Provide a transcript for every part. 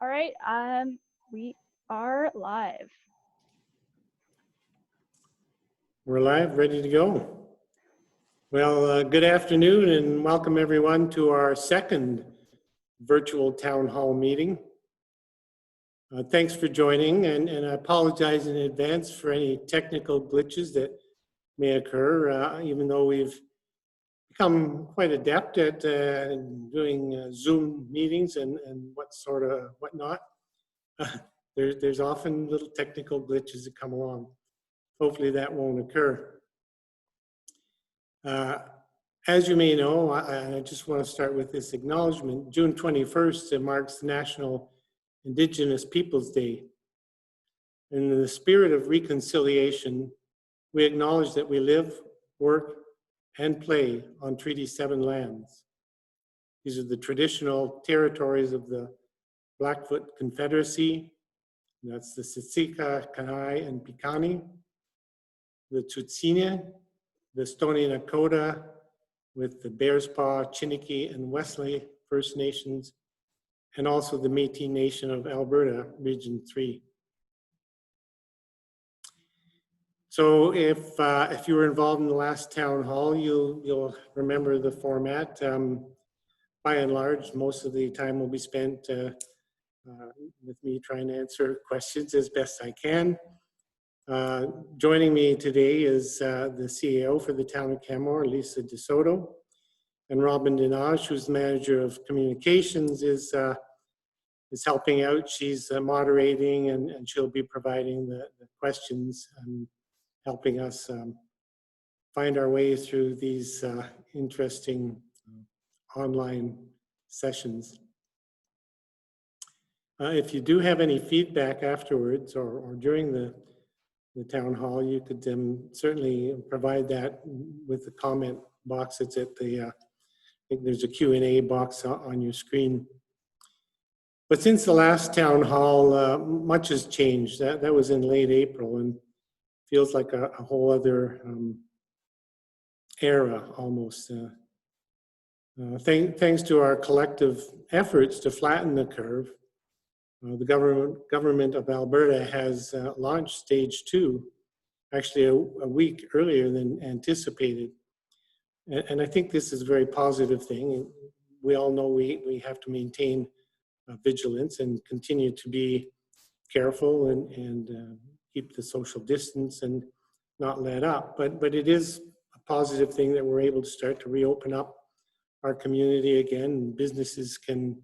All right, we are live. We're live, ready to go. Well, good afternoon and welcome everyone to our second virtual town hall meeting. Thanks for joining, and I apologize in advance for any technical glitches that may occur, even though we've become quite adept at doing Zoom meetings and whatnot. There's often little technical glitches that come along. Hopefully that won't occur. As you may know, I just want to start with this acknowledgement. June 21st, it marks the National Indigenous Peoples Day. And in the spirit of reconciliation, we acknowledge that we live, work, and play on Treaty 7 lands. These are the traditional territories of the Blackfoot Confederacy. That's the Siksika, Kainai, and Piikani, the Tsuut'ina, the Stoney Nakoda, with the Bearspaw, Chiniki, and Wesley First Nations, and also the Métis Nation of Alberta, Region 3. So if you were involved in the last town hall, you'll remember the format. By and large, most of the time will be spent with me trying to answer questions as best I can. Joining me today is the CAO for the Town of Canmore, Lisa de Soto, and Robin Dinage, who's the manager of communications, is helping out. She's moderating, and she'll be providing the questions and helping us find our way through these interesting online sessions. If you do have any feedback afterwards or during the town hall, you could certainly provide that with the comment box that's at the, I think there's a Q&A box on your screen. But since the last town hall, much has changed. That was in late April and feels like a whole other era almost. Thanks to our collective efforts to flatten the curve, the government of Alberta has launched stage 2, actually a week earlier than anticipated. And I think this is a very positive thing. We all know we have to maintain vigilance and continue to be careful and keep the social distance and not let up. But it is a positive thing that we're able to start to reopen up our community again. Businesses can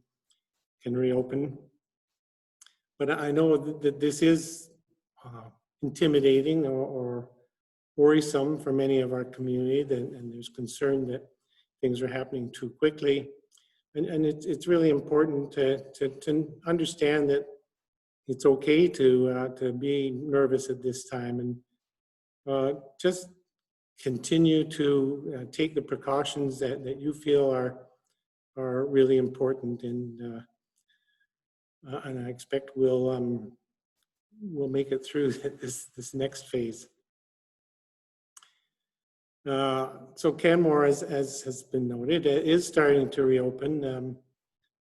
reopen. But I know that this is intimidating or worrisome for many of our community, and there's concern that things are happening too quickly. And it's really important to understand that it's okay to be nervous at this time, and just continue to take the precautions that you feel are really important, and I expect we'll make it through this next phase. So Kenmore, as has been noted, is starting to reopen,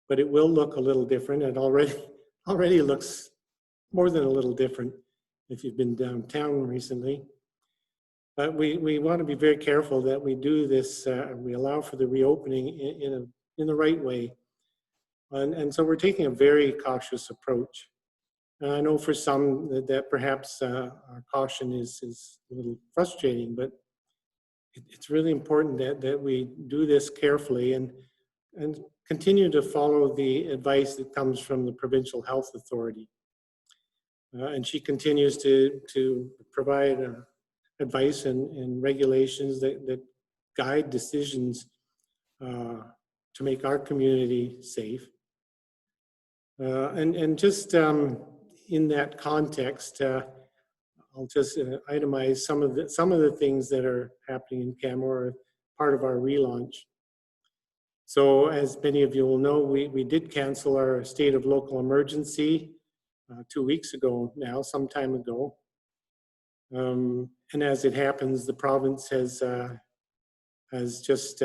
but it will look a little different. It already looks more than a little different if you've been downtown recently. But we want to be very careful that we do this, we allow for the reopening in the right way. And so we're taking a very cautious approach. And I know for some that perhaps our caution is a little frustrating, but it's really important that we do this carefully and continue to follow the advice that comes from the Provincial Health Authority. And she continues to provide advice and regulations that guide decisions to make our community safe. And just in that context, I'll just itemize some of the things that are happening in Canmore, part of our relaunch. So as many of you will know, we did cancel our state of local emergency 2 weeks ago now, some time ago. And as it happens, the province has just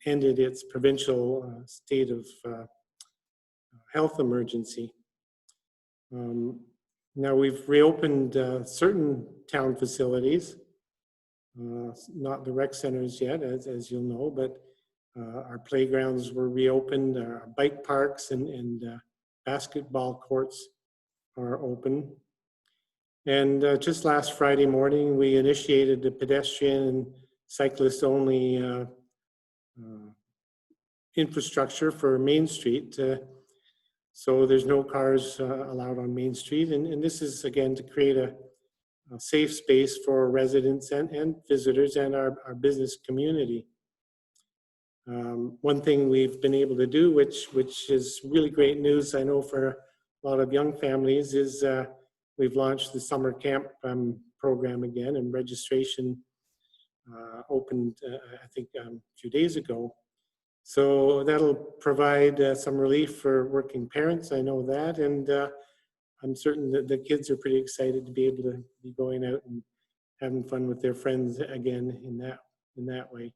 ended its provincial state of health emergency. Now we've reopened certain town facilities, not the rec centers yet, as you'll know, but our playgrounds were reopened, our bike parks and basketball courts are open. And just last Friday morning, we initiated a pedestrian and cyclist-only infrastructure for Main Street. So there's no cars allowed on Main Street. And this is, again, to create a safe space for residents and visitors and our business community. One thing we've been able to do, which is really great news, I know for a lot of young families, is we've launched the summer camp program again, and registration opened, I think, a few days ago. So that'll provide some relief for working parents, I know that, and I'm certain that the kids are pretty excited to be able to be going out and having fun with their friends again in that way.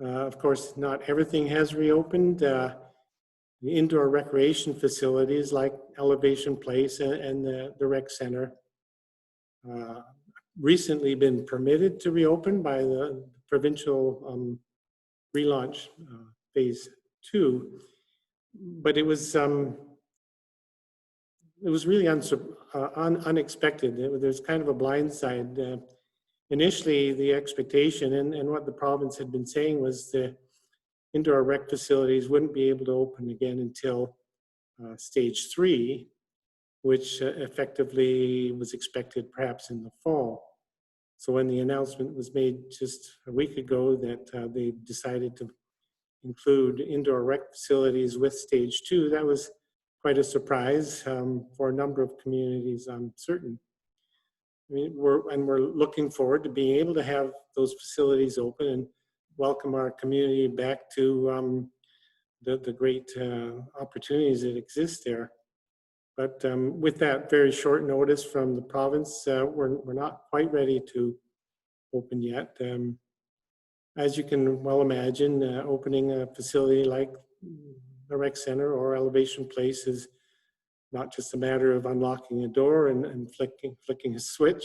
Of course, not everything has reopened. The indoor recreation facilities like Elevation Place and the rec center recently been permitted to reopen by the provincial relaunch phase 2, but it was really unexpected. There's kind of a blind side. Initially, the expectation and what the province had been saying was the indoor rec facilities wouldn't be able to open again until stage 3, which effectively was expected perhaps in the fall. So when the announcement was made just a week ago that they decided to include indoor rec facilities with stage 2, that was quite a surprise for a number of communities, I'm certain. I mean, we're looking forward to being able to have those facilities open and welcome our community back to the great opportunities that exist there. But with that very short notice from the province, we're not quite ready to open yet. As you can well imagine, opening a facility like the rec center or Elevation Place is not just a matter of unlocking a door and flicking a switch.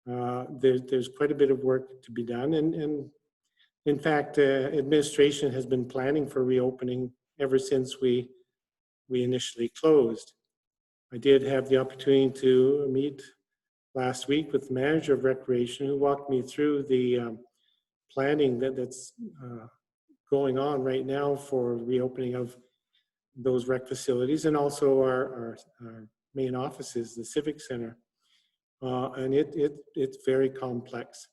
There's quite a bit of work to be done. And in fact, administration has been planning for reopening ever since we initially closed. I did have the opportunity to meet last week with the manager of recreation, who walked me through the planning that's going on right now for reopening of those rec facilities, and also our main offices, the Civic Center. And it's very complex.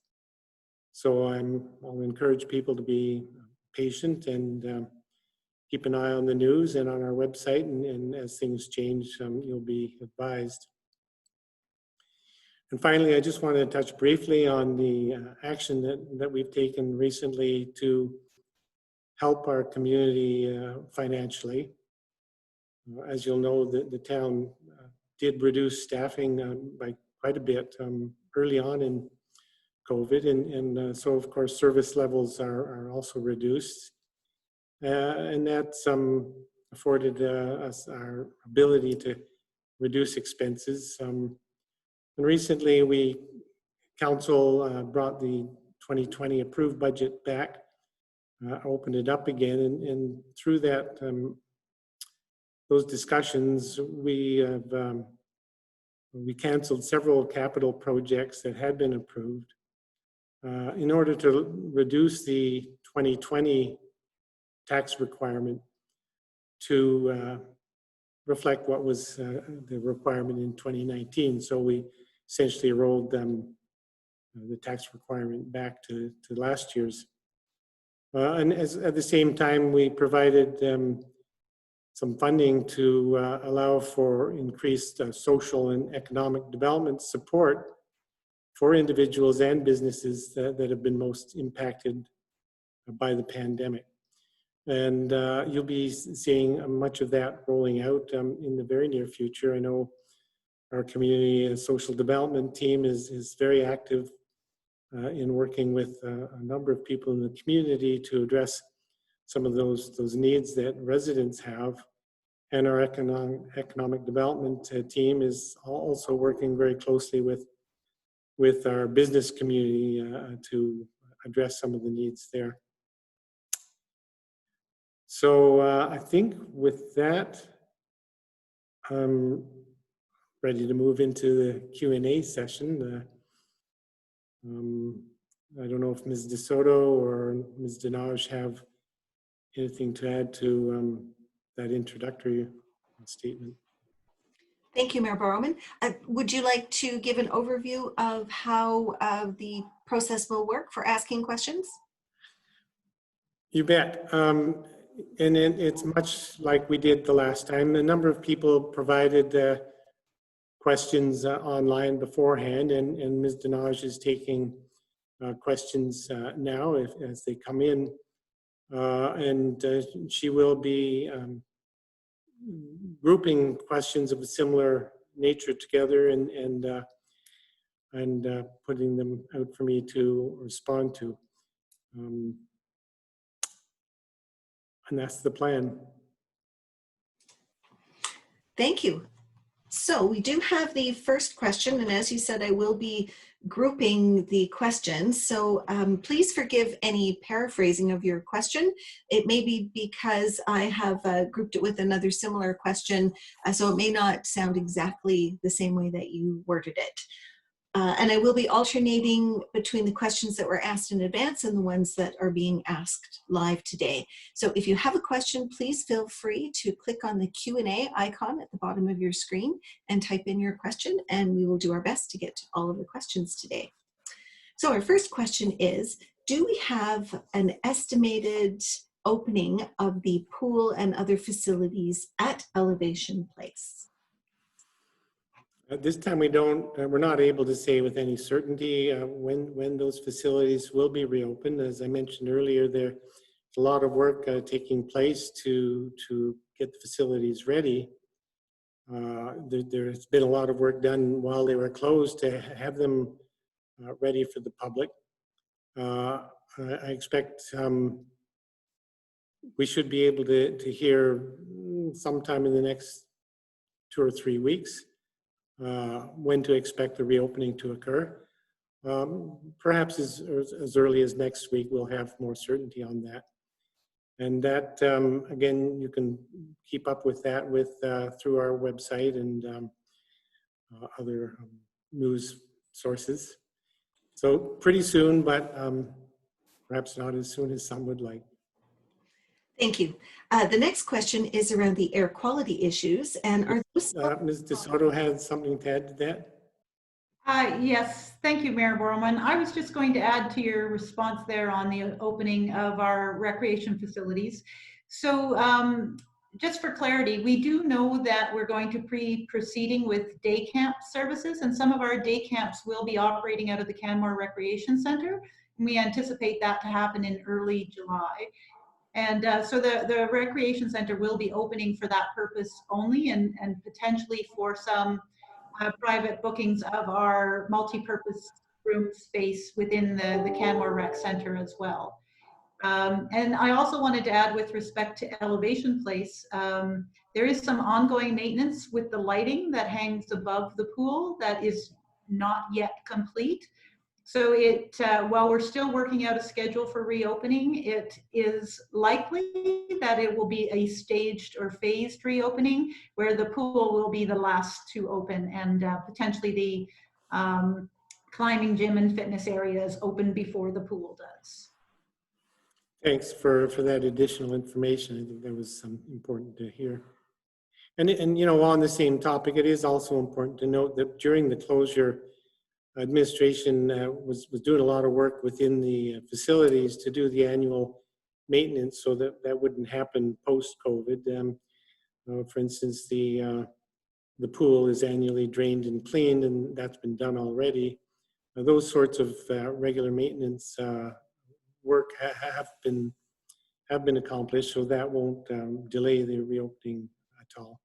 So I'll encourage people to be patient and keep an eye on the news and on our website, and as things change, you'll be advised. And finally, I just wanted to touch briefly on the action that we've taken recently to help our community financially. As you'll know, the town did reduce staffing by quite a bit early on in COVID, and so of course service levels are also reduced, and that's afforded us our ability to reduce expenses. And recently, council brought the 2020 approved budget back, opened it up again, and through that those discussions, we canceled several capital projects that had been approved in order to reduce the 2020 tax requirement to reflect what was the requirement in 2019. So we essentially rolled the tax requirement back to last year's. And at the same time, we provided some funding to allow for increased social and economic development support for individuals and businesses that have been most impacted by the pandemic. And you'll be seeing much of that rolling out in the very near future. I know our community and social development team is very active in working with a number of people in the community to address some of those needs that residents have. and our economic development team is also working very closely with our business community to address some of the needs there. So I think with that, I'm ready to move into the Q&A session. I don't know if Ms. de Soto or Ms. Dinaj have anything to add to that introductory statement. Thank you, Mayor Borrowman. Would you like to give an overview of how the process will work for asking questions? You bet. And it's much like we did the last time. A number of people provided questions online beforehand, and Ms. Dinaj is taking questions now as they come in. And she will be grouping questions of a similar nature together and putting them out for me to respond to. And that's the plan. Thank you. So we do have the first question, and as you said, I will be grouping the questions. So please forgive any paraphrasing of your question. It may be because I have grouped it with another similar question, so it may not sound exactly the same way that you worded it. And I will be alternating between the questions that were asked in advance and the ones that are being asked live today. So if you have a question, please feel free to click on the Q&A icon at the bottom of your screen and type in your question, and we will do our best to get to all of the questions today. So our first question is, do we have an estimated opening of the pool and other facilities at Elevation Place? At this time, we're not able to say with any certainty when those facilities will be reopened. As I mentioned earlier, there's a lot of work taking place to get the facilities ready. There's been a lot of work done while they were closed to have them ready for the public. I expect we should be able to hear sometime in the next 2 or 3 weeks when to expect the reopening to occur. Perhaps as early as next week, we'll have more certainty on that. And that, again, you can keep up with that through our website and other news sources. So pretty soon, but perhaps not as soon as some would like. Thank you. The next question is around the air quality issues, and are those Ms. de Soto had something to add to that? Yes, thank you, Mayor Borrowman. I was just going to add to your response there on the opening of our recreation facilities. So just for clarity, we do know that we're going to be proceeding with day camp services, and some of our day camps will be operating out of the Canmore Recreation Center. And we anticipate that to happen in early July. And so the Recreation Center will be opening for that purpose only, and potentially for some private bookings of our multi-purpose room space within the Canmore Rec Center as well. And I also wanted to add, with respect to Elevation Place, there is some ongoing maintenance with the lighting that hangs above the pool that is not yet complete. So while we're still working out a schedule for reopening, it is likely that it will be a staged or phased reopening, where the pool will be the last to open, and potentially the climbing gym and fitness areas open before the pool does. Thanks for that additional information. I think that was important to hear. And you know, on the same topic, it is also important to note that during the closure, administration was doing a lot of work within the facilities to do the annual maintenance so that wouldn't happen post-COVID. For instance, the pool is annually drained and cleaned, and that's been done already. Those sorts of regular maintenance work have been accomplished, so that won't delay the reopening at all.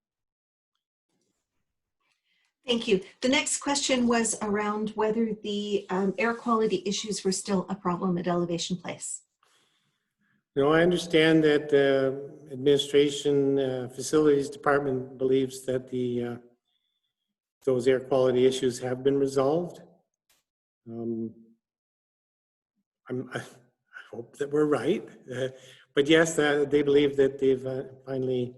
Thank you. The next question was around whether the air quality issues were still a problem at Elevation Place. You know, I understand that the administration facilities department believes that the those air quality issues have been resolved. I hope that we're right, but yes, they believe that they've finally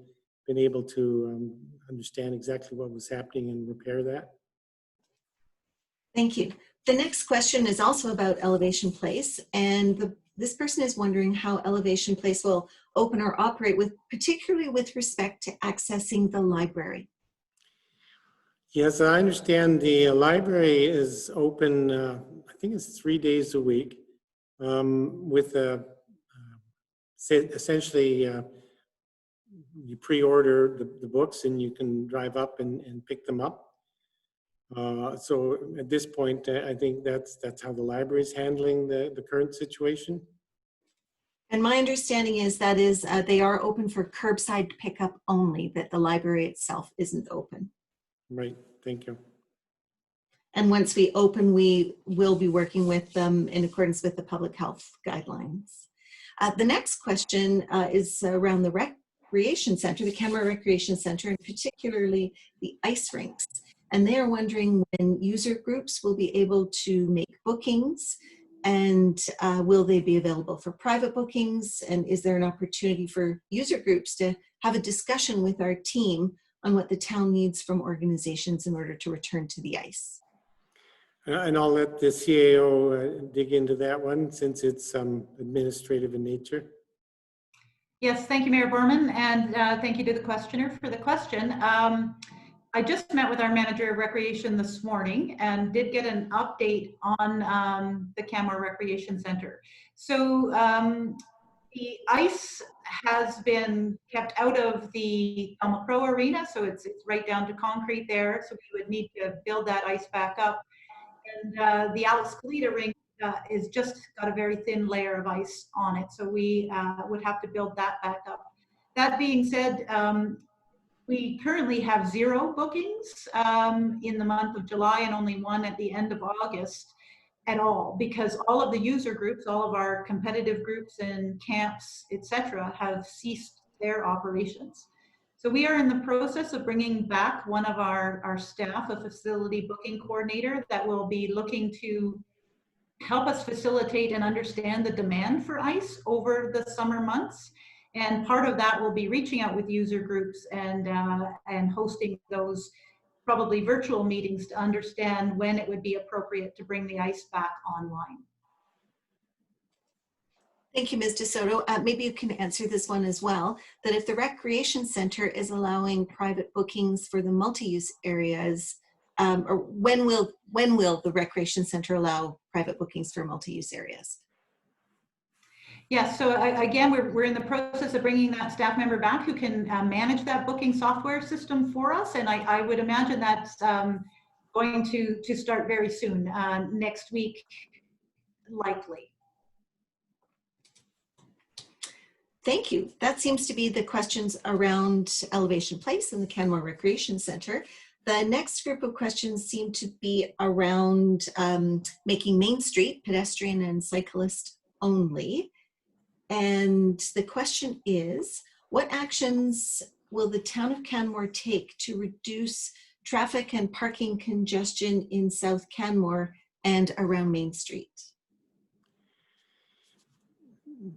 been able to understand exactly what was happening and repair that. Thank you. The next question is also about Elevation Place, and this person is wondering how Elevation Place will open or operate, particularly with respect to accessing the library. Yes, I understand the library is open, I think it's 3 days a week, with essentially you pre-order the books and you can drive up and pick them up. So at this point, I think that's how the library is handling the current situation. And my understanding is that they are open for curbside pickup only, that the library itself isn't open. Right, thank you. And once we open, we will be working with them in accordance with the public health guidelines. The next question is around the recreation center, the Kenmore Recreation Center, and particularly the ice rinks. And they are wondering when user groups will be able to make bookings, and will they be available for private bookings? And is there an opportunity for user groups to have a discussion with our team on what the town needs from organizations in order to return to the ice? And I'll let the CAO dig into that one since it's administrative in nature. Yes, thank you, Mayor Borrowman, and thank you to the questioner for the question. I just met with our manager of recreation this morning and did get an update on the Canmore Recreation Center. So the ice has been kept out of the Elma Pro Arena, so it's right down to concrete there. So we would need to build that ice back up. And the Alice Kalita rink is just got a very thin layer of ice on it, so we would have to build that back up. That being said, we currently have 0 bookings in the month of July and only 1 at the end of August at all, because all of the user groups, all of our competitive groups and camps, etc., have ceased their operations. So we are in the process of bringing back one of our staff, a facility booking coordinator, that will be looking to help us facilitate and understand the demand for ice over the summer months. And part of that will be reaching out with user groups and hosting those probably virtual meetings to understand when it would be appropriate to bring the ice back online. Thank you, Ms. De Soto. Maybe you can answer this one as well, that if the recreation center is allowing private bookings for the multi-use areas, or when will the recreation center allow private bookings for multi-use areas? Yeah, so again, we're in the process of bringing that staff member back who can manage that booking software system for us. And I would imagine that's going to start very soon, next week, likely. Thank you. That seems to be the questions around Elevation Place and the Kenmore Recreation Center. The next group of questions seem to be around making Main Street pedestrian and cyclist only. And the question is, what actions will the Town of Canmore take to reduce traffic and parking congestion in South Canmore and around Main Street?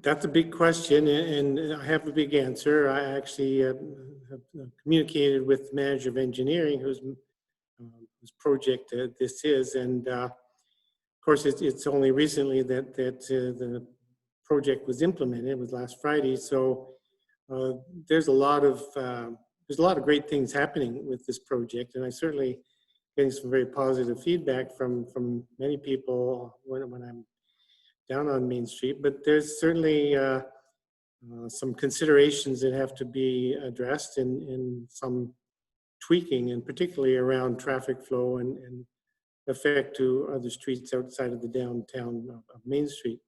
That's a big question, and I have a big answer. I actually have communicated with the manager of engineering, whose project this is, and of course, it's only recently that the project was implemented. It was last Friday, so there's a lot of great things happening with this project, and I certainly getting some very positive feedback from many people when I'm down on Main Street, but there's certainly some considerations that have to be addressed in some tweaking, and particularly around traffic flow and effect to other streets outside of the downtown of Main Street.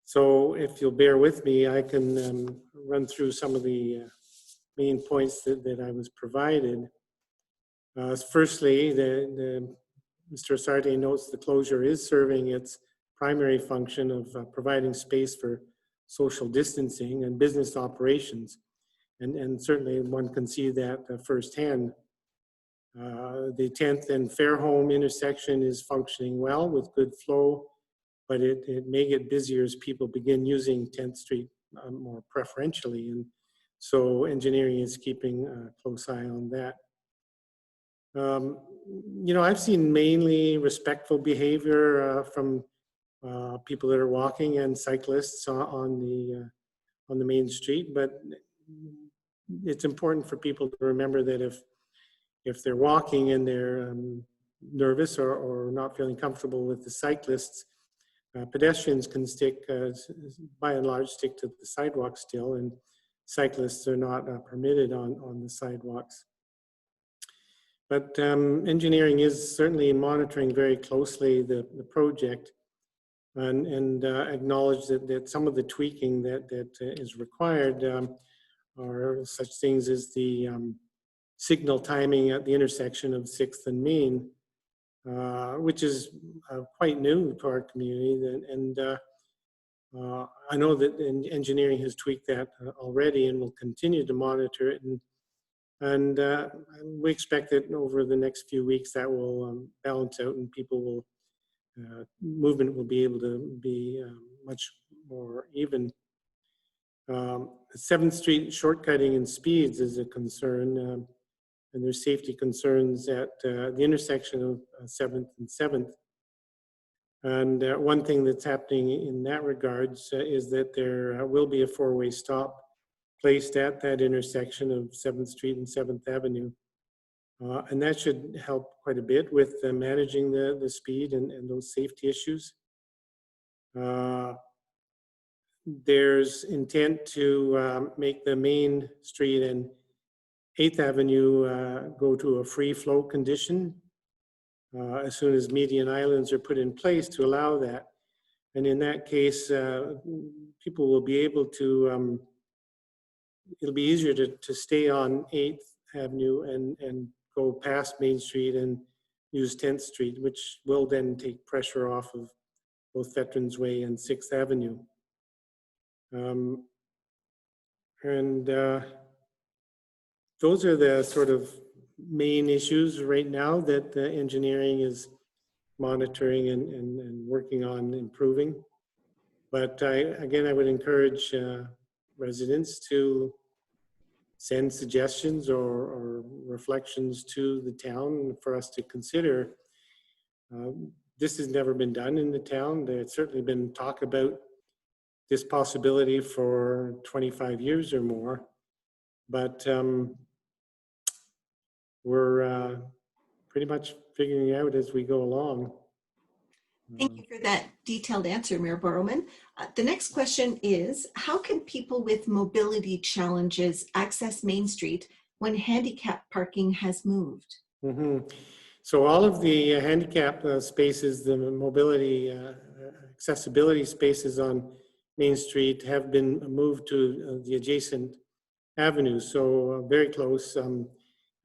So if you'll bear with me, I can run through some of the main points that I was provided. Firstly, Mr. Asarte notes the closure is serving its primary function of providing space for social distancing and business operations. And certainly one can see that firsthand. The 10th and Fairholme intersection is functioning well with good flow, but it may get busier as people begin using 10th Street more preferentially. And so engineering is keeping a close eye on that. I've seen mainly respectful behavior from people that are walking and cyclists on the main street, but it's important for people to remember that if they're walking and they're nervous or not feeling comfortable with the cyclists, pedestrians can by and large, stick to the sidewalk still, and cyclists are not permitted on the sidewalks. But engineering is certainly monitoring very closely the project and acknowledge that some of the tweaking that is required are such things as the signal timing at the intersection of 6th and Main, which is quite new to our community. And I know that engineering has tweaked that already and will continue to monitor it. And we expect that over the next few weeks that will balance out and movement will be able to be much more even. 7th Street shortcutting and speeds is a concern, and there's safety concerns at the intersection of 7th and 7th. And one thing that's happening in that regards is that there will be a 4-way stop placed at that intersection of 7th Street and 7th Avenue. And that should help quite a bit with managing the speed and those safety issues. There's intent to make the main street and 8th Avenue go to a free flow condition as soon as median islands are put in place to allow that. And in that case, people will be able to, it'll be easier to stay on 8th Avenue and go past Main Street and use 10th Street, which will then take pressure off of both Veterans Way and 6th Avenue. Those are the sort of main issues right now that engineering is monitoring and working on improving. But again, I would encourage residents to send suggestions or reflections to the town for us to consider. This has never been done in the town. There's certainly been talk about this possibility for 25 years or more, but we're pretty much figuring it out as we go along. Thank you for that detailed answer, Mayor Borrowman. The next question is, how can people with mobility challenges access Main Street when handicap parking has moved? So all of the handicap spaces, the mobility accessibility spaces on Main Street have been moved to the adjacent avenues. So very close,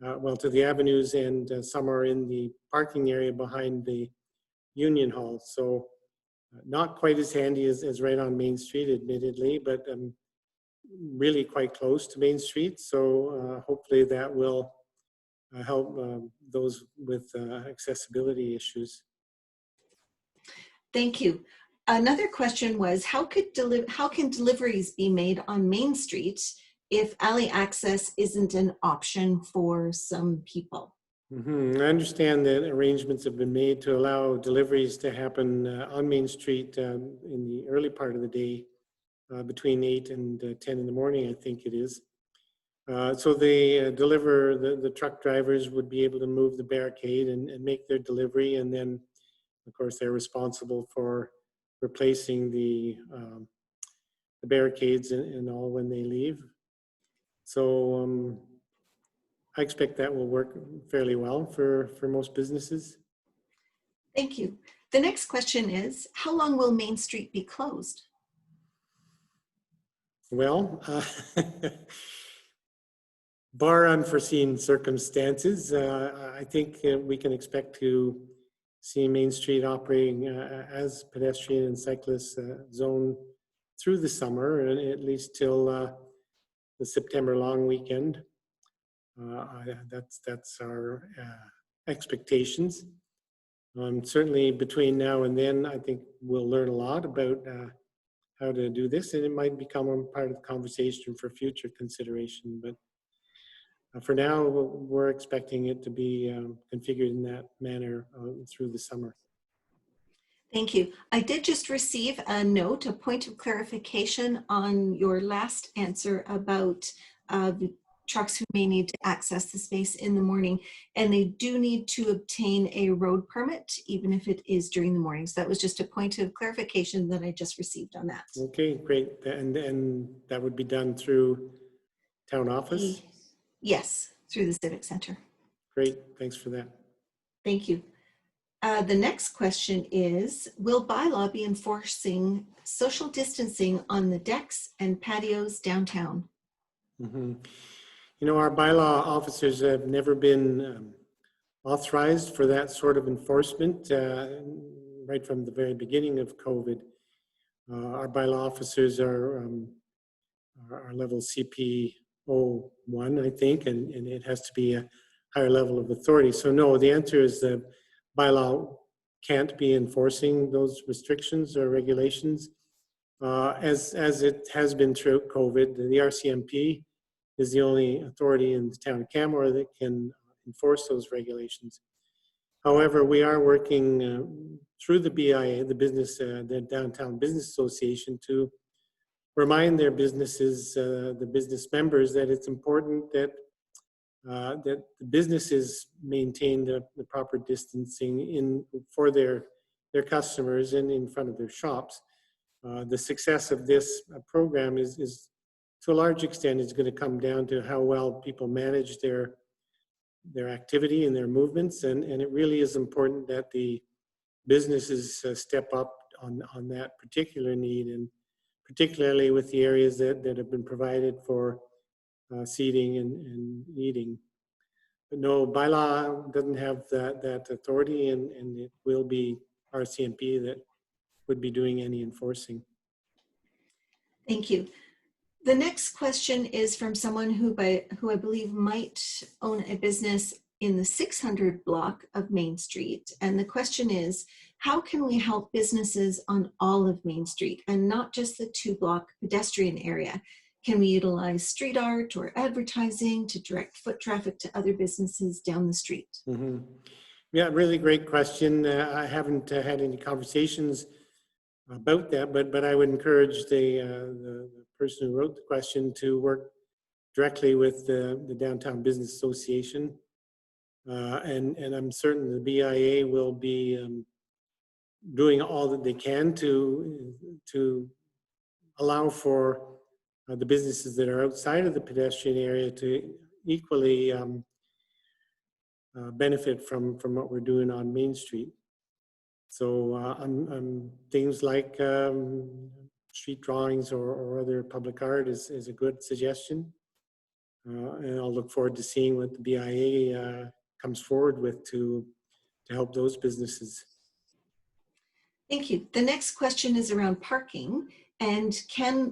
well, to the avenues, and some are in the parking area behind the Union Hall. So not quite as handy as right on Main Street, admittedly, but really quite close to Main Street. So hopefully that will help those with accessibility issues. Thank you. Another question was, how can deliveries be made on Main Street if alley access isn't an option for some people? I understand that arrangements have been made to allow deliveries to happen on Main Street in the early part of the day, between 8 and 10 in the morning, I think it is. So they the truck drivers would be able to move the barricade and make their delivery, and then of course they're responsible for replacing the barricades and all when they leave. So I expect that will work fairly well for most businesses. Thank you. The next question is, how long will Main Street be closed? Well, bar unforeseen circumstances, I think we can expect to see Main Street operating as pedestrian and cyclist zone through the summer, and at least till the September long weekend. That's our expectations. Certainly between now and then, I think we'll learn a lot about how to do this, and it might become a part of the conversation for future consideration. But for now, we're expecting it to be configured in that manner through the summer. Thank you. I did just receive a note, a point of clarification on your last answer about the trucks who may need to access the space in the morning, and they do need to obtain a road permit, even if it is during the morning. So that was just a point of clarification that I just received on that. Okay, great. And that would be done through town office? Yes, through the Civic Center. Great, thanks for that. Thank you. The next question is, will bylaw be enforcing social distancing on the decks and patios downtown? Mm-hmm. You know, our bylaw officers have never been authorized for that sort of enforcement right from the very beginning of COVID. Our bylaw officers are level CPO1, I think, and it has to be a higher level of authority. So no, the answer is that bylaw can't be enforcing those restrictions or regulations. As it has been throughout COVID, the RCMP is the only authority in the town of Canmore that can enforce those regulations. However, we are working through the BIA, the Downtown Business Association, to remind their businesses, the business members, that it's important that that the businesses maintain the proper distancing for their customers and in front of their shops. The success of this program is to a large extent is going to come down to how well people manage their activity and their movements, and it really is important that the businesses step up on that particular need, and particularly with the areas that have been provided for seating and eating. But no, bylaw doesn't have that authority, and it will be RCMP that would be doing any enforcing. Thank you. The next question is from someone who I believe might own a business in the 600 block of Main Street. And the question is, how can we help businesses on all of Main Street and not just the 2-block pedestrian area? Can we utilize street art or advertising to direct foot traffic to other businesses down the street? Mm-hmm. Yeah, really great question. I haven't had any conversations about that, but I would encourage the person who wrote the question to work directly with the Downtown Business Association. And I'm certain the BIA will be doing all that they can to allow for the businesses that are outside of the pedestrian area to equally benefit from what we're doing on Main Street. So things like street drawings or other public art is a good suggestion. And I'll look forward to seeing what the BIA comes forward with to help those businesses. Thank you. The next question is around parking. And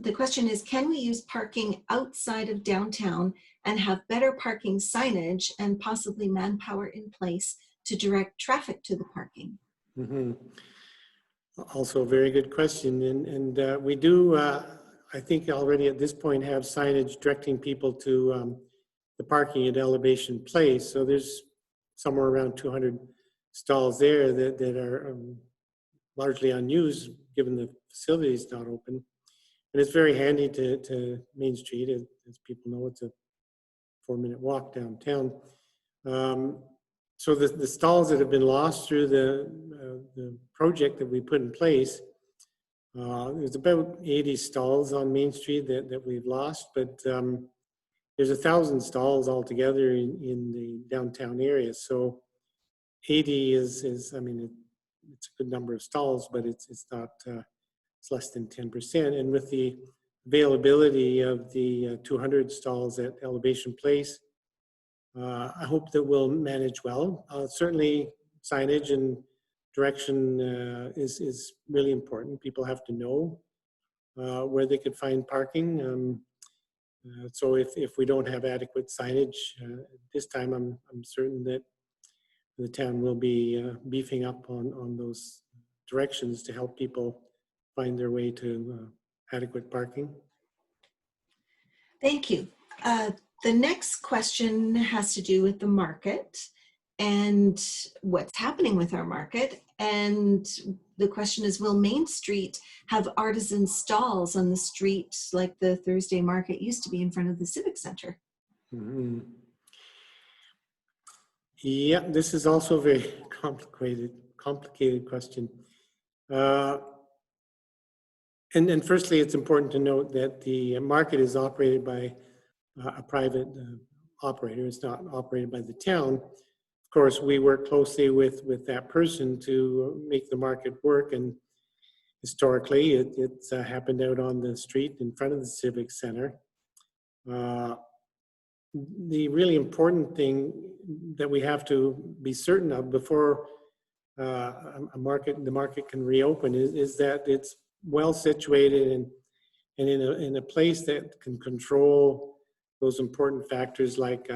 the question is, can we use parking outside of downtown and have better parking signage and possibly manpower in place to direct traffic to the parking? Mm-hmm. Also a very good question. And we do, I think already at this point, have signage directing people to the parking at Elevation Place. So there's somewhere around 200 stalls there that are largely unused, given the facility is not open. And it's very handy to Main Street. As people know, it's a 4-minute walk downtown. So the stalls that have been lost through the project that we put in place, there's about 80 stalls on Main Street that we've lost, but there's 1,000 stalls altogether in the downtown area. So 80 is I mean, it's a good number of stalls, but it's not, it's less than 10%. And with the availability of the 200 stalls at Elevation Place, I hope that we'll manage well. Certainly signage and direction is really important. People have to know where they could find parking. So if we don't have adequate signage this time, I'm certain that the town will be beefing up on those directions to help people find their way to adequate parking. Thank you. The next question has to do with the market and what's happening with our market. And the question is, will Main Street have artisan stalls on the street like the Thursday market used to be in front of the Civic Center? Mm-hmm. Yeah, this is also a very complicated question. And firstly, it's important to note that the market is operated by a private operator. It's not operated by the town. Of course, we work closely with that person to make the market work. And historically, it's happened out on the street in front of the Civic Center. The really important thing that we have to be certain of before the market can reopen is that it's well situated and in a place that can control those important factors like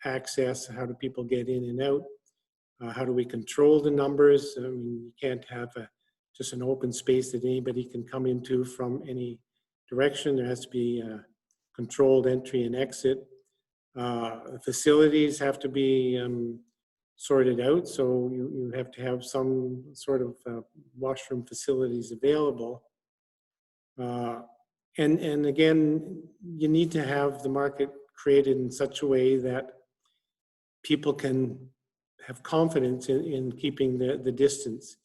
access, how do people get in and out, how do we control the numbers. I mean, you can't have just an open space that anybody can come into from any direction. There has to be a controlled entry and exit. Facilities have to be sorted out, so you have to have some sort of washroom facilities available. And again, you need to have the market created in such a way that people can have confidence in keeping the distance.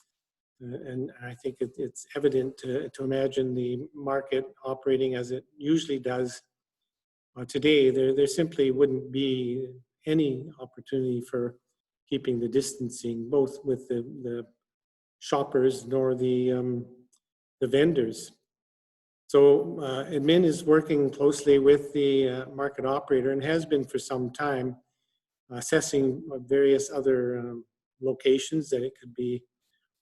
And I think it's evident to imagine the market operating as it usually does today. There simply wouldn't be any opportunity for keeping the distancing, both with the shoppers nor the vendors. So admin is working closely with the market operator and has been for some time, assessing various other locations that it could be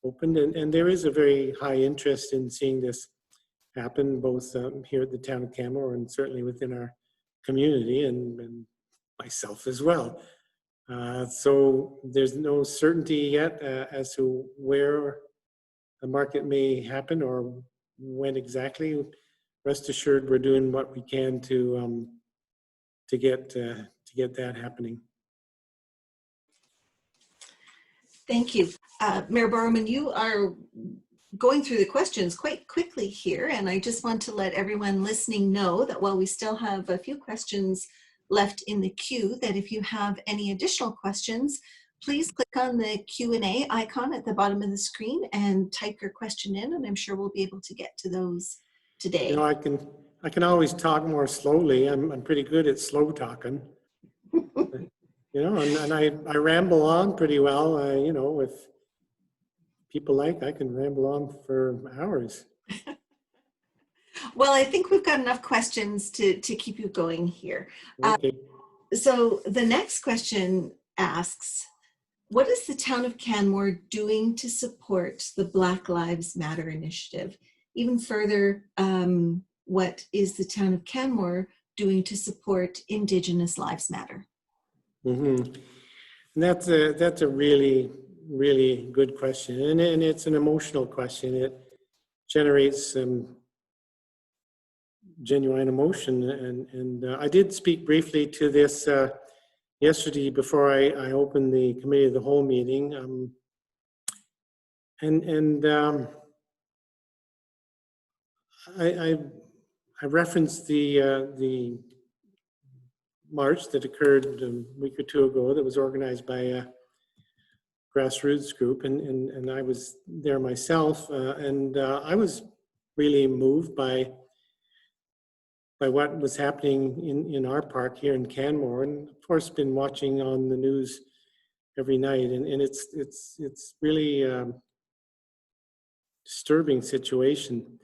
opened. And there is a very high interest in seeing this happen, both here at the Town of Canmore and certainly within our community and myself as well. So there's no certainty yet as to where the market may happen or when exactly. Rest assured, we're doing what we can to get that happening. Thank you. Mayor Borrowman, you are going through the questions quite quickly here, and I just want to let everyone listening know that while we still have a few questions left in the queue, that if you have any additional questions, please click on the Q&A icon at the bottom of the screen and type your question in, and I'm sure we'll be able to get to those today. You know, I can always talk more slowly. I'm pretty good at slow talking. You know, and I ramble on pretty well. You know, if people like, I can ramble on for hours. Well, I think we've got enough questions to keep you going here. Okay. So the next question asks, what is the Town of Canmore doing to support the Black Lives Matter initiative? Even further, what is the Town of Canmore doing to support Indigenous Lives Matter? Mm-hmm. And that's a really, really good question. And it's an emotional question. It generates some genuine emotion. And I did speak briefly to this yesterday before I opened the Committee of the Whole meeting. I referenced the march that occurred a week or two ago that was organized by a grassroots group, and I was there myself, and I was really moved by what was happening in our park here in Canmore, and of course been watching on the news every night, and it's really disturbing situation.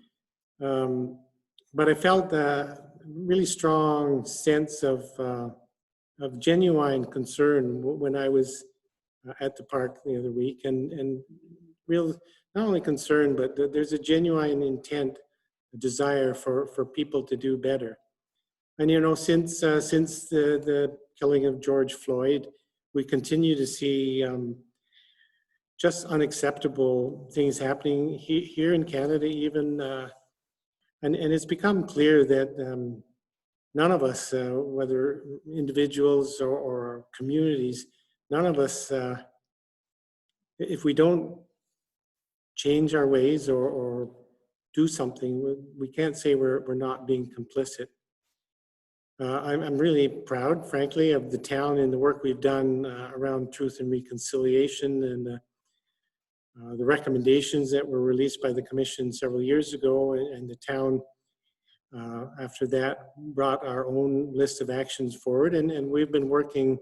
But I felt a really strong sense of genuine concern when I was at the park the other week, and real, not only concern, but there's a genuine intent desire for people to do better. And you know, since the killing of George Floyd, we continue to see just unacceptable things happening here in Canada, even, and it's become clear that none of us, whether individuals or communities, none of us, if we don't change our ways or do something, we can't say we're not being complicit. I'm really proud, frankly, of the town and the work we've done around truth and reconciliation, and the recommendations that were released by the Commission several years ago, and the town after that brought our own list of actions forward, and we've been working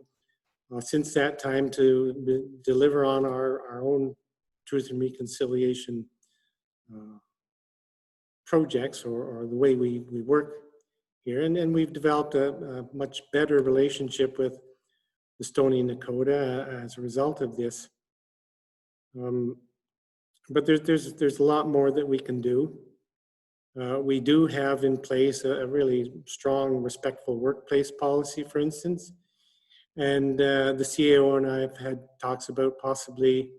since that time to deliver on our own truth and reconciliation projects, or the way we work here, and we've developed a much better relationship with the Stoney Nakoda as a result of this. But there's a lot more that we can do. We do have in place a really strong, respectful workplace policy, for instance, and the CAO and I have had talks about possibly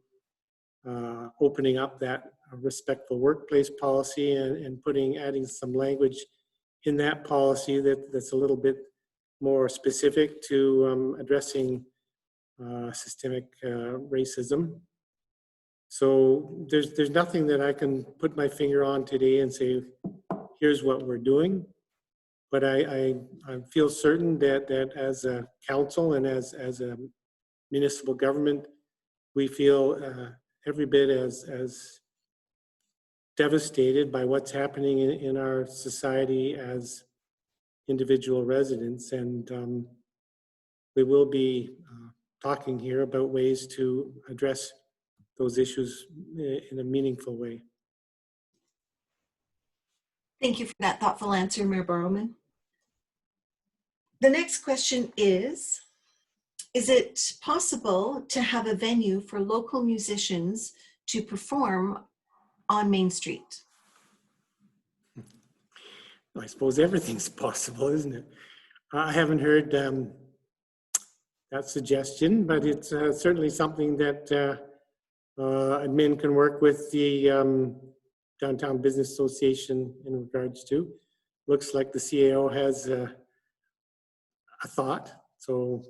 opening up that respectful workplace policy and adding some language in that policy that's a little bit more specific to addressing systemic racism. So there's nothing that I can put my finger on today and say, here's what we're doing. But I feel certain that as a council and as a municipal government, we feel every bit as devastated by what's happening in our society as individual residents. And we will be talking here about ways to address those issues in a meaningful way. Thank you for that thoughtful answer, Mayor Borrowman. The next question is it possible to have a venue for local musicians to perform on Main Street? I suppose everything's possible, isn't it? I haven't heard that suggestion, but it's certainly something that admin can work with the Downtown Business Association in regards to. Looks like the CAO has a thought, so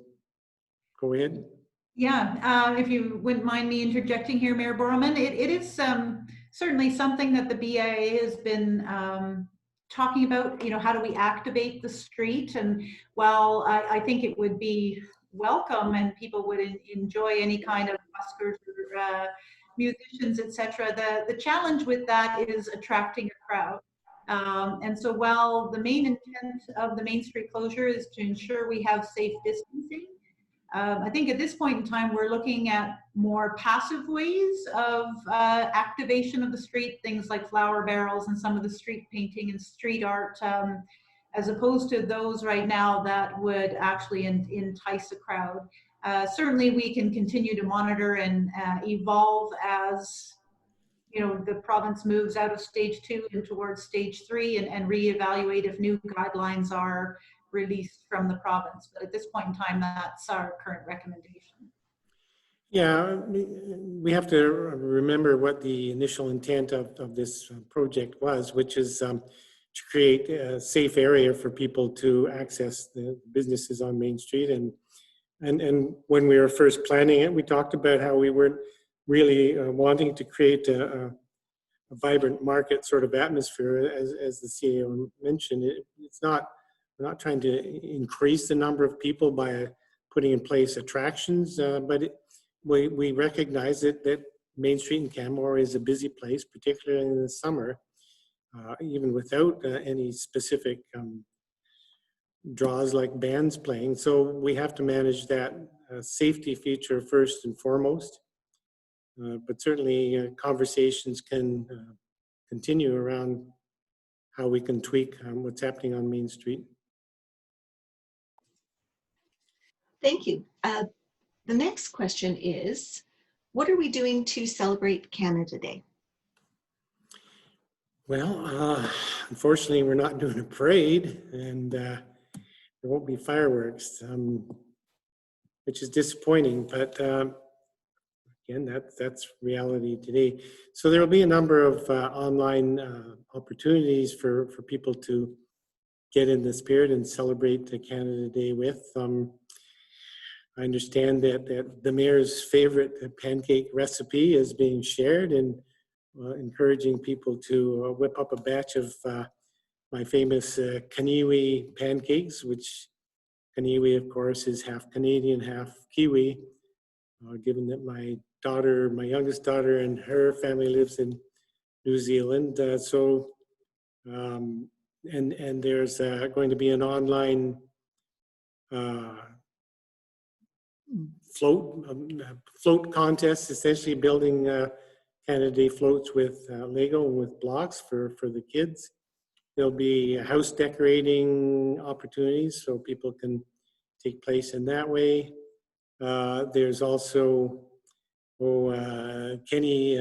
go ahead. Yeah, if you wouldn't mind me interjecting here, Mayor Borrowman, it is certainly something that the BIA has been talking about. You know, how do we activate the street? And while I think it would be welcome and people would enjoy any kind of buskers or musicians, etc., the challenge with that is attracting a crowd. And so while the main intent of the Main Street closure is to ensure we have safe distancing, I think at this point in time, we're looking at more passive ways of activation of the street, things like flower barrels and some of the street painting and street art, as opposed to those right now that would actually entice a crowd. Certainly we can continue to monitor and evolve as the province moves out of stage 2 and towards stage 3, and reevaluate if new guidelines are released from the province. But at this point in time, that's our current recommendation. Yeah, we have to remember what the initial intent of this project was, which is to create a safe area for people to access the businesses on Main Street. And when we were first planning it, we talked about how we weren't really wanting to create a vibrant market sort of atmosphere, as the CAO mentioned. We're not trying to increase the number of people by putting in place attractions, but we recognize that Main Street in Canmore is a busy place, particularly in the summer, even without any specific draws like bands playing. So we have to manage that safety feature first and foremost. But certainly conversations can continue around how we can tweak what's happening on Main Street. Thank you. The next question is, what are we doing to celebrate Canada Day? Well, unfortunately, we're not doing a parade, and there won't be fireworks, which is disappointing. But again, that's reality today. So there will be a number of online opportunities for people to get in the spirit and celebrate the Canada Day with. I understand that the mayor's favorite pancake recipe is being shared, and encouraging people to whip up a batch of my famous Kaniwi pancakes, which Kaniwi, of course, is half Canadian, half Kiwi. Given that my youngest daughter, and her family lives in New Zealand, and there's going to be an online float contest, essentially building Canada Day floats with Lego and with blocks for the kids. There'll be house decorating opportunities so people can take place in that way. There's also Kenny,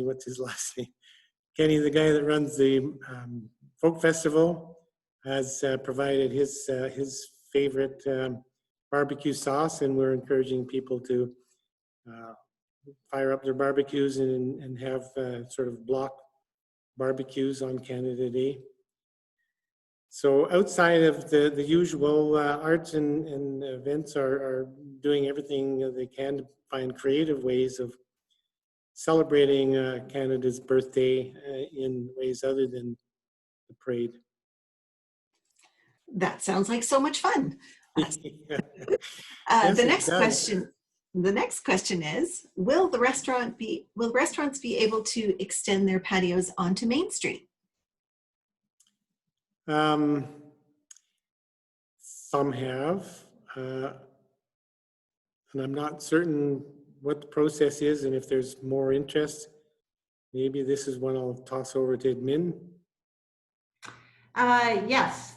what's his last name? Kenny, the guy that runs the folk festival, has provided his favorite barbecue sauce, and we're encouraging people to fire up their barbecues and have sort of block barbecues on Canada Day. So outside of the usual, arts and events are doing everything they can to find creative ways of celebrating Canada's birthday in ways other than the parade. That sounds like so much fun. Yes, The it next does. question. The next question is: Will restaurants be able to extend their patios onto Main Street? Some have, and I'm not certain what the process is, and if there's more interest. Maybe this is one I'll toss over to admin. Yes,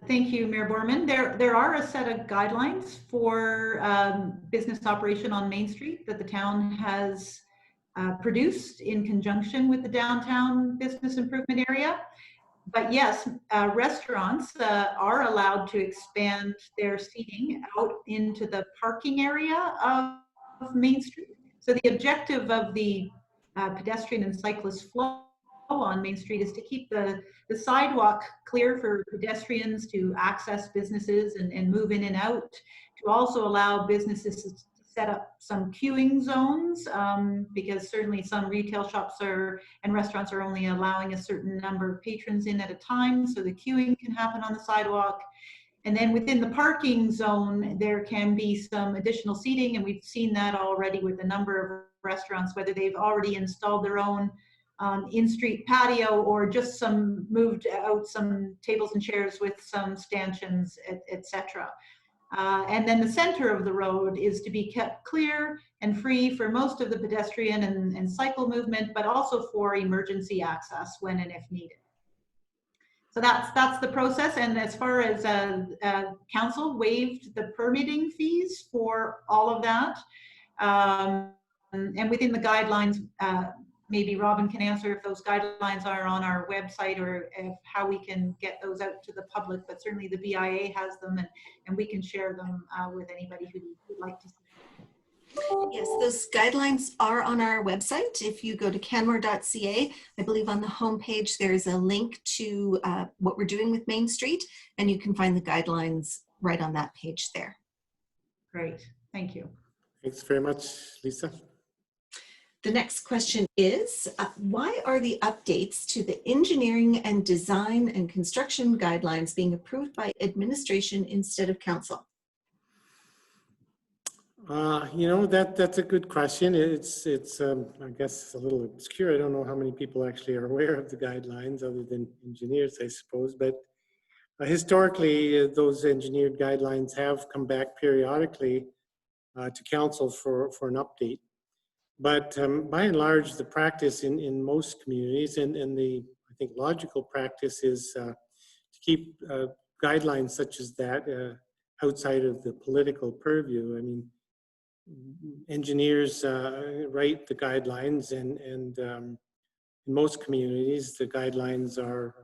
thank you, Mayor Borrowman. There are a set of guidelines for business operation on Main Street that the town has produced in conjunction with the downtown business improvement area. But yes, restaurants are allowed to expand their seating out into the parking area of Main Street. So the objective of the pedestrian and cyclist flow on Main Street is to keep the sidewalk clear for pedestrians to access businesses and move in and out, to also allow businesses to set up some queuing zones, because certainly some retail shops and restaurants are only allowing a certain number of patrons in at a time, so the queuing can happen on the sidewalk. And then within the parking zone, there can be some additional seating, and we've seen that already with a number of restaurants, whether they've already installed their own in-street patio or just moved out some tables and chairs with some stanchions, etc. And then the center of the road is to be kept clear and free for most of the pedestrian and cycle movement, but also for emergency access when and if needed. So that's the process. And as far as council waived the permitting fees for all of that, and within the guidelines, maybe Robin can answer if those guidelines are on our website or if how we can get those out to the public, but certainly the BIA has them, and we can share them with anybody who would like to see them. Yes, those guidelines are on our website. If you go to canmore.ca, I believe on the homepage there's a link to what we're doing with Main Street, and you can find the guidelines right on that page there. Great, thank you. Thanks very much, Lisa. The next question is, why are the updates to the engineering and design and construction guidelines being approved by administration instead of council? You know, that's a good question. It's I guess a little obscure. I don't know how many people actually are aware of the guidelines other than engineers, I suppose. But historically, those engineered guidelines have come back periodically to council for an update. But by and large, the practice in most communities and the, I think, logical practice is to keep guidelines such as that outside of the political purview. I mean, engineers write the guidelines and in most communities, the guidelines are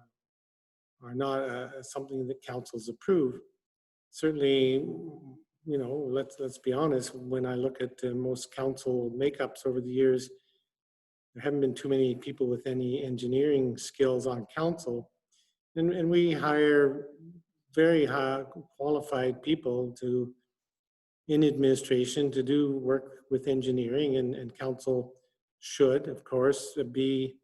not something that councils approve. Certainly, you know, let's be honest, when I look at most council makeups over the years, there haven't been too many people with any engineering skills on council. And we hire very high qualified people in administration to do work with engineering, and council should, of course, be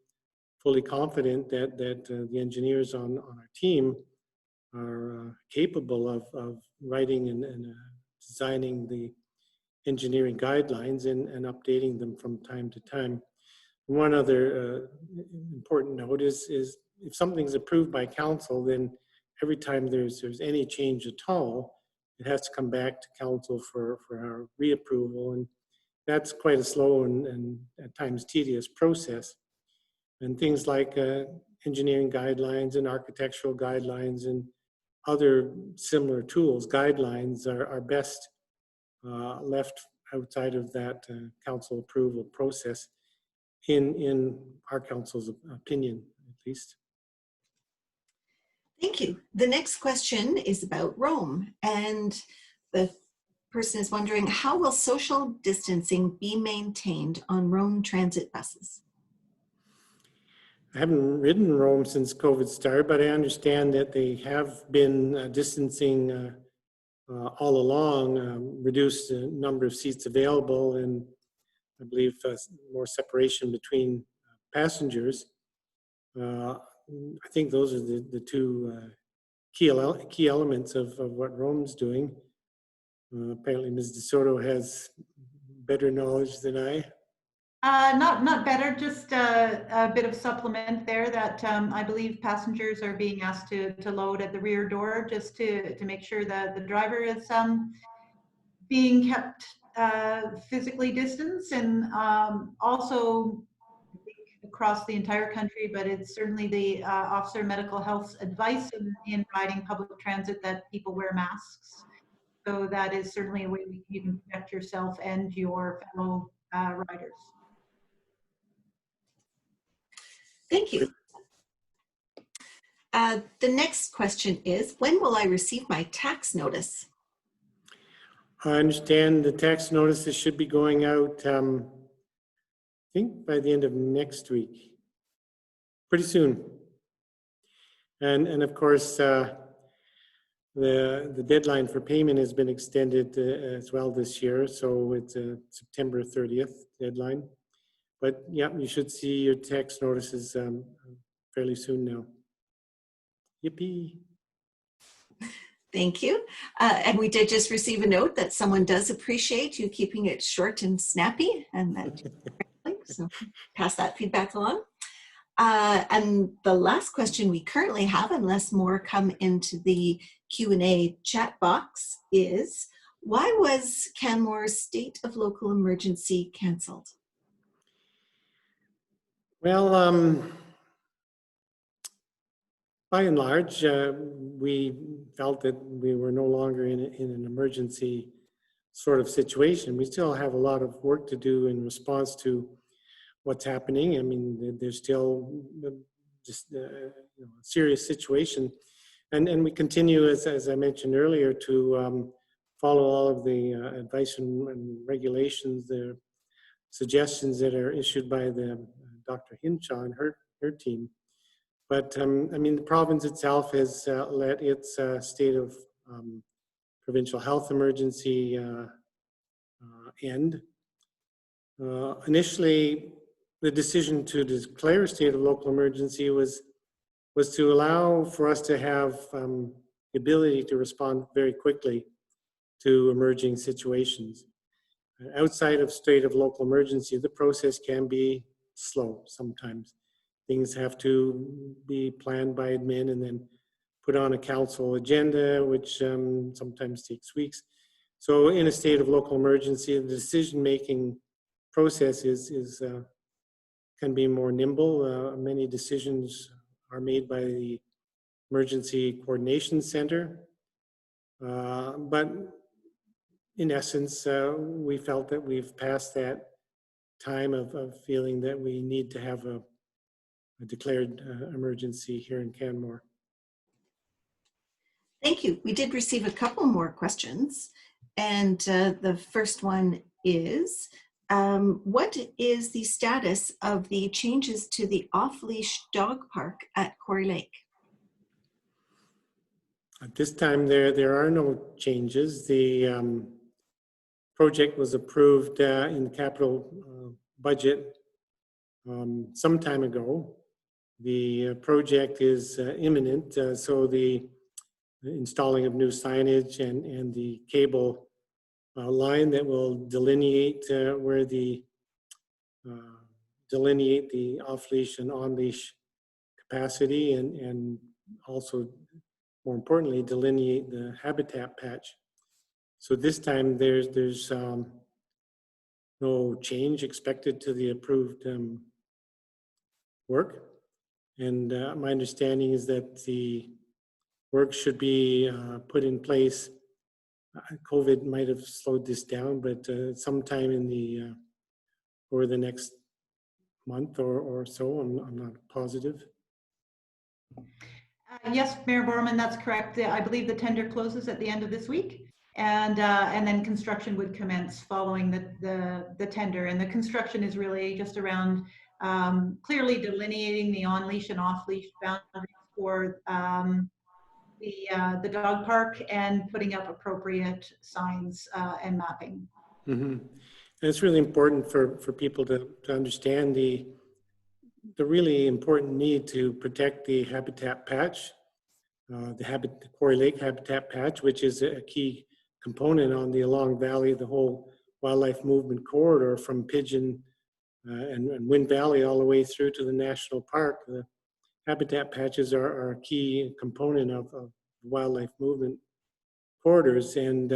fully confident that the engineers on our team are capable of writing and designing the engineering guidelines and updating them from time to time. One other important note is if something's approved by council, then every time there's any change at all, it has to come back to council for our reapproval, and that's quite a slow and at times tedious process. And things like engineering guidelines and architectural guidelines and other similar tools, guidelines are best left outside of that council approval process, in our council's opinion, at least. Thank you. The next question is about Rome, and the person is wondering, how will social distancing be maintained on Rome transit buses? I haven't ridden Rome since COVID started, but I understand that they have been distancing all along, reduced the number of seats available, and I believe more separation between passengers. I think those are the two key elements of what Rome's doing. Apparently Ms. de Soto has better knowledge than I. Not better, just a bit of supplement there that I believe passengers are being asked to load at the rear door, just to make sure that the driver is being kept physically distanced, and also I think across the entire country, but it's certainly the Officer Medical Health's advice in riding public transit that people wear masks. So that is certainly a way you can protect yourself and your fellow riders. Thank you. The next question is, when will I receive my tax notice? I understand the tax notices should be going out, I think by the end of next week, pretty soon. And of course, the deadline for payment has been extended as well this year, so it's a September 30th deadline. But yeah, you should see your tax notices fairly soon now. Yippee. Thank you. And we did just receive a note that someone does appreciate you keeping it short and snappy, and that, so pass that feedback along. And the last question we currently have, unless more come into the Q&A chat box, is, why was Canmore's state of local emergency cancelled? Well, by and large, we felt that we were no longer in an emergency sort of situation. We still have a lot of work to do in response to what's happening. I mean, there's still just a serious situation. And we continue, as I mentioned earlier, to follow all of the advice and regulations, the suggestions that are issued by the Dr. Hinshaw and her team. But I mean, the province itself has let its state of provincial health emergency end. Initially, the decision to declare a state of local emergency was to allow for us to have the ability to respond very quickly to emerging situations. Outside of state of local emergency, the process can be slow sometimes. Things have to be planned by admin and then put on a council agenda, which sometimes takes weeks. So in a state of local emergency, the decision-making process can be more nimble. Many decisions are made by the Emergency Coordination Center. But in essence, we felt that we've passed that time of feeling that we need to have a declared emergency here in Canmore. Thank you. We did receive a couple more questions. And the first one is, what is the status of the changes to the off-leash dog park at Quarry Lake? At this time, there are no changes. The project was approved in the capital budget some time ago. The project is imminent, so the installing of new signage and the cable line that will delineate where the off-leash and on-leash capacity, and also, more importantly, delineate the habitat patch. So this time there's no change expected to the approved work. And my understanding is that the work should be put in place. COVID might have slowed this down, but sometime in the over the next month or so. I'm not positive. Yes, Mayor Borrowman, that's correct. I believe the tender closes at the end of this week, and then construction would commence following the tender. And the construction is really just around clearly delineating the on-leash and off-leash boundaries for the dog park and putting up appropriate signs and mapping. Mm-hmm. And it's really important for people to understand the really important need to protect the habitat patch, the Quarry Lake habitat patch, which is a key component on the Along Valley, the whole wildlife movement corridor from Pigeon and Wind Valley all the way through to the national park. The habitat patches are a key component of wildlife movement corridors. And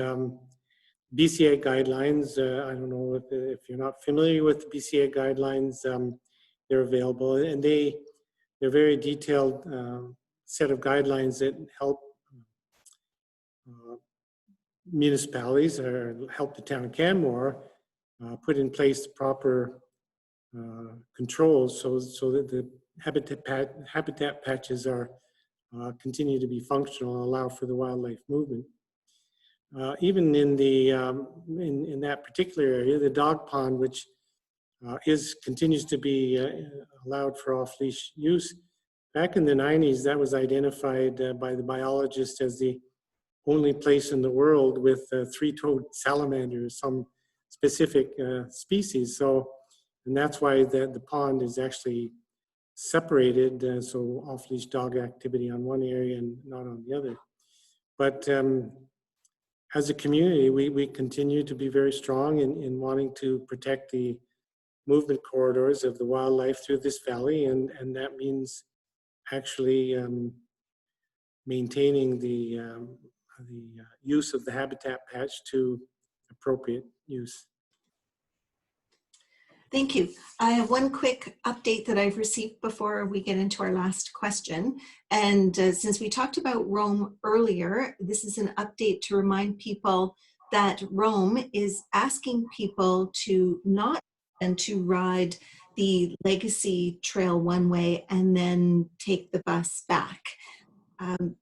BCA guidelines, I don't know if you're not familiar with the BCA guidelines, they're available, and they're very detailed set of guidelines that help municipalities or help the town of Canmore put in place the proper controls so that the habitat patches are continue to be functional and allow for the wildlife movement. Even in the in that particular area, the dog pond, which continues to be allowed for off-leash use. Back in the 90s, that was identified by the biologist as the only place in the world with three-toed salamanders, some specific species. So, and that's why the pond is actually separated, so off-leash dog activity on one area and not on the other. But as a community, we continue to be very strong in wanting to protect the movement corridors of the wildlife through this valley, and that means actually maintaining the use of the habitat patch to appropriate use. Thank you. I have one quick update that I've received before we get into our last question. And since we talked about Rome earlier, this is an update to remind people that Rome is asking people to not and to ride the Legacy Trail one way and then take the bus back. And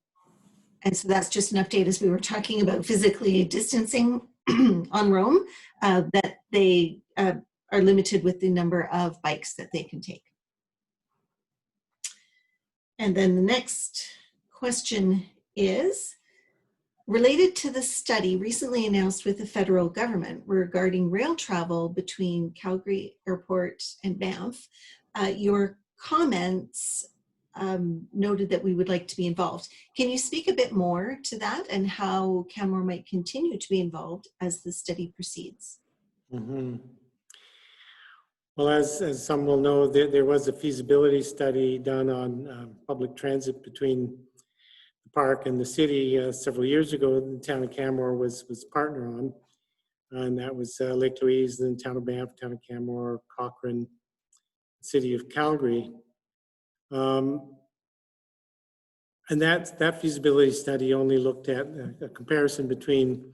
so that's just an update as we were talking about physically distancing on Rome, that they are limited with the number of bikes that they can take. And then the next question is related to the study recently announced with the federal government regarding rail travel between Calgary Airport and Banff. Your comments noted that we would like to be involved. Can you speak a bit more to that and how Kenmore might continue to be involved as the study proceeds? Mm-hmm. Well, as some will know, there was a feasibility study done on public transit between the park and the city several years ago. The town of Canmore was partner on, and that was Lake Louise, then town of Banff, town of Canmore, Cochrane, city of Calgary. And that feasibility study only looked at a comparison between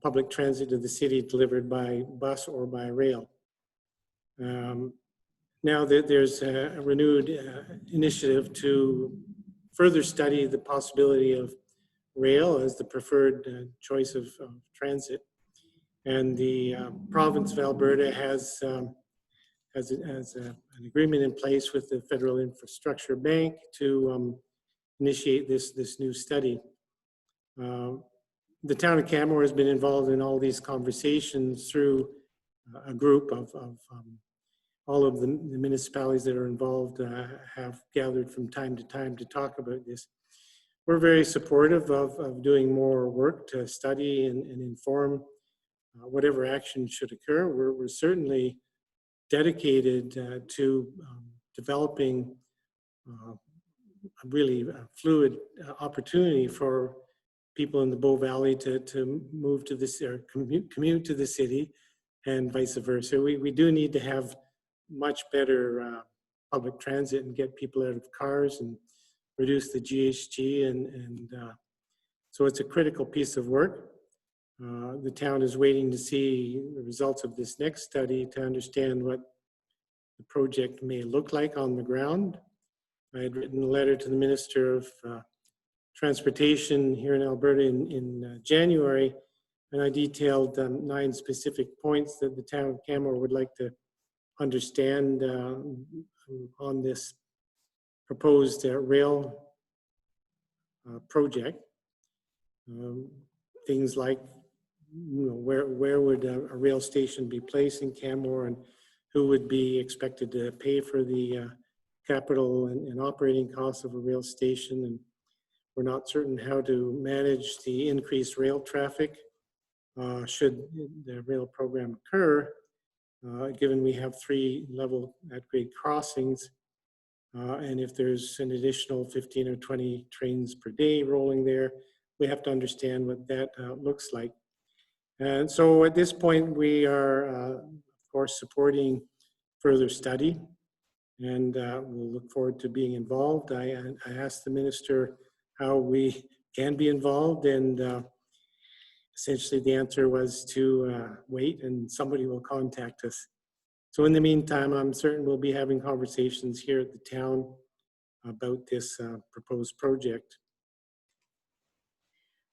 public transit of the city delivered by bus or by rail. now that there's a renewed initiative to further study the possibility of rail as the preferred choice of transit. And the province of Alberta has an agreement in place with the Federal Infrastructure Bank to initiate this new study. The town of Canmore has been involved in all these conversations through a group of all of the municipalities that are involved have gathered from time to time to talk about this. We're very supportive of doing more work to study and inform whatever action should occur. We're certainly dedicated to developing a really fluid opportunity for people in the Bow Valley to move to this or commute to the city and vice versa. We do need to have much better public transit and get people out of cars and reduce the GHG and so it's a critical piece of work. The town is waiting to see the results of this next study to understand what the project may look like on the ground. I had written a letter to the Minister of Transportation here in Alberta in January, and I detailed 9 specific points that the town of Canmore would like to understand on this proposed rail project. Things like, where would a rail station be placed in Canmore, and who would be expected to pay for the capital and operating costs of a rail station. And we're not certain how to manage the increased rail traffic should the rail program occur, given we have 3 level at-grade crossings. And if there's an additional 15 or 20 trains per day rolling there, we have to understand what that looks like. And so at this point, we are, of course, supporting further study, and we'll look forward to being involved. I asked the minister how we can be involved, and essentially the answer was to wait and somebody will contact us. So in the meantime, I'm certain we'll be having conversations here at the town about this proposed project.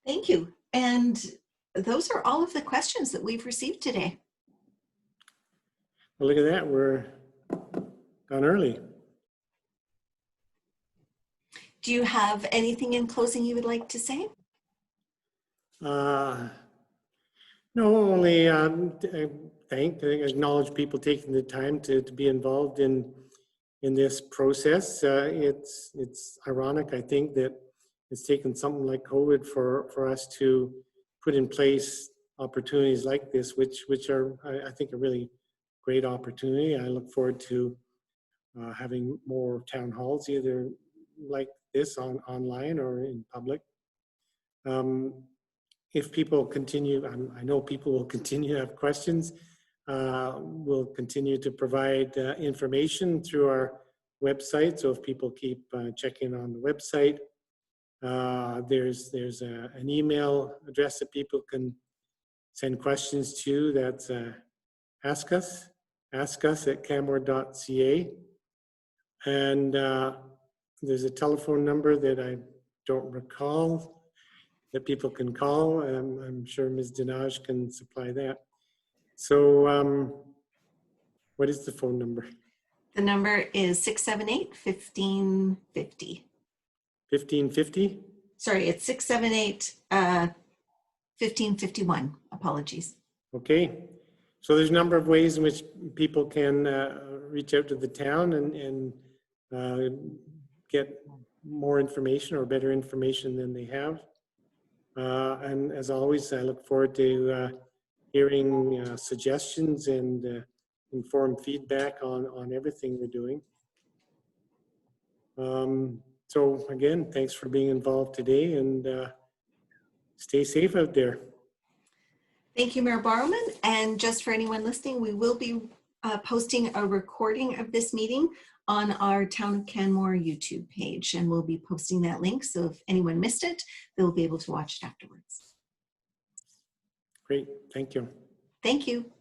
Thank you. And those are all of the questions that we've received today. Well, look at that, we're gone early. Do you have anything in closing you would like to say? No, only acknowledge people taking the time to be involved in this process. It's ironic, I think, that it's taken something like COVID for us to put in place opportunities like this, which are, I think, a really great opportunity. I look forward to having more town halls, either like this online or in public. If people continue, I know people will continue to have questions. We'll continue to provide information through our website. So if people keep checking on the website, there's an email address that people can send questions to. That's ask us at canmore.ca. And there's a telephone number that I don't recall that people can call. I'm sure Ms. Dinaj can supply that. So what is the phone number? The number is 678-1550. 1550? Sorry, it's 678-1551. Apologies. Okay. So there's a number of ways in which people can reach out to the town and get more information or better information than they have. And as always, I look forward to hearing suggestions and informed feedback on everything we're doing. So again, thanks for being involved today, and stay safe out there. Thank you, Mayor Borrowman. And just for anyone listening, we will be posting a recording of this meeting on our Town of Canmore YouTube page, and we'll be posting that link. So if anyone missed it, they'll be able to watch it afterwards. Great, thank you. Thank you.